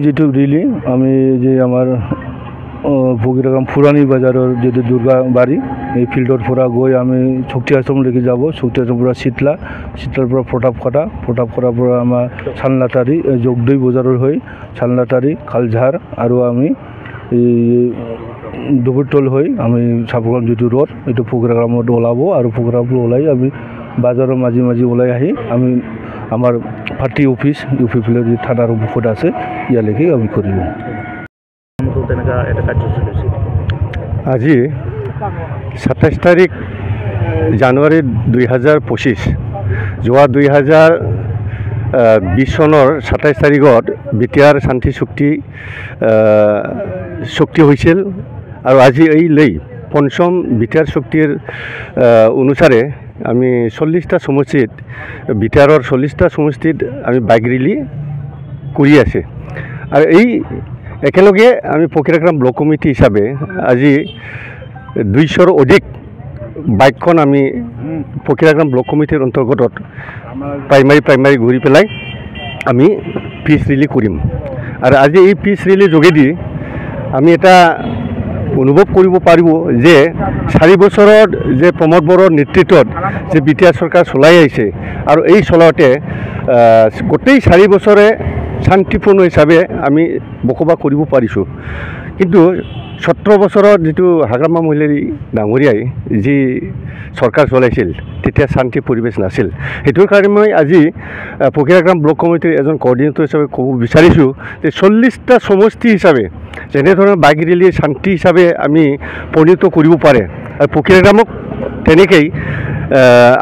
যেটু really আমি যে আমার ফকিরাগ্রাম ফুরানি বাজারের যে দুর্গা বাড়ি এই ফিল্ডর পরা গই আমি শক্তি আশ্রম লেগে যাব। শক্তি আশ্রম পুরা শীতলার পর ফটাপ করার পর আমার ছালনাতারি যোগদই বজারের হয়ে ছালনাতারি খালঝার আর আমি দুপুরটোল হয়ে আমি সাপুরগ্রাম যেটু রোড এইটো ফকিরাগ্রামত ওলাব আর ফকিরাগ্রাম ওলাই আমি বাজারের মাঝে ওলাই আহি আমি আমার পার্টি অফিস ইউপি ফিল্ডের যে থানার মুখত আছে ইয়ালৈকে আমি করিব। আজি 27 তারিখ জানুৱাৰী 2025 যোৱা 2020 চনৰ 27 তাৰিখত বিটিআৰ শান্তি চুক্তি হৈছিল আৰু আজি এই লৈ পঞ্চম বিটিআৰ চুক্তিৰ অনুসাৰে আমি 40টা সমষ্টিত বিটিআৰৰ 40টা সমষ্টিত আমি বাইক ৰেলী কৰি আছে আৰু এই একেলগে আমি ফকিৰাগ্ৰাম ব্লক কমিটি হিচাপে আজি 200ৰ অধিক বাইকখন আমি ফকিৰাগ্ৰাম ব্লক কমিটিৰ অন্তৰ্গত প্ৰাইমাৰী ঘূৰি পেলাই আমি পিচ ৰেলী কৰিম আৰু আজি এই পিচ ৰেলীৰ যোগেদি আমি এটা অনুভৱ কৰিব পাৰিব যে 4 বছৰত যে প্ৰমোদ বড়োৰ নেতৃত্বত যে বিটিআৰ চৰকাৰ চলাই আহিছে আৰু এই চলাওঁতে গোটেই 4 বছৰে শান্তিপূৰ্ণ হিচাপে আমি বসবাস কৰিব পাৰিছোঁ। কিন্তু 17 বছৰত যেটো হাগ্ৰামা মহিলাৰী ডাঙৰীয়াই যি চৰকাৰ চলাইছিল তেতিয়া শান্তি পৰিৱেশ নাছিল। সেইটোৰ কাৰণে মই আজি ফকিৰাগ্ৰাম ব্লক কমিটিৰ এজন কোঅৰ্ডিনেটৰ হিচাপে ক'ব বিচাৰিছোঁ যে 40টা সমষ্টি হিচাপে যেনেধৰণৰ বাইক ৰেলী শান্তি হিচাপে আমি পৰিণত কৰিব পাৰে আৰু ফকিৰাগ্ৰামক তেনেকেই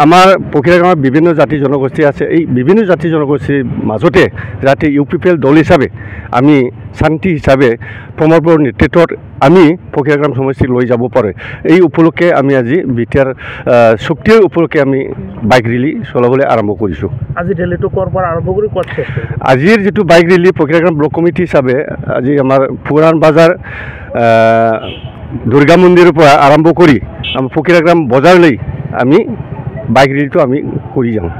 আমাৰ ফকিৰাগ্ৰামত বিভিন্ন জাতি জনগোষ্ঠী আছে। এই বিভিন্ন জাতি জনগোষ্ঠীৰ মাজতে যাতে ইউপিপিএল দল হিচাপে আমি শান্তি হিচাপে প্ৰমোদ বড়োৰ নেতৃত্বত আমি ফকিৰাগ্ৰাম সমষ্টিক লৈ যাব পাৰে এই উপলক্ষে আমি আজি বিটিআৰ চুক্তিৰ উপলক্ষে আমি বাইক ৰেলী চলাবলৈ আৰম্ভ কৰিছোঁ। আজি ৰেলীটো ক'ৰ পৰা আৰম্ভ কৰি ক'ত শেষ? আজিৰ যেটো bike rally Fakiragram block committee হিচাপে আজি আমাৰ পুৰাণ বাজাৰ দুৰ্গা মন্দিৰৰ পৰা আৰম্ভ কৰি আমাৰ ফকিৰাগ্ৰাম বজাৰলৈ আমি বাইক ৰেলীটো আমি কৰি যাওঁ।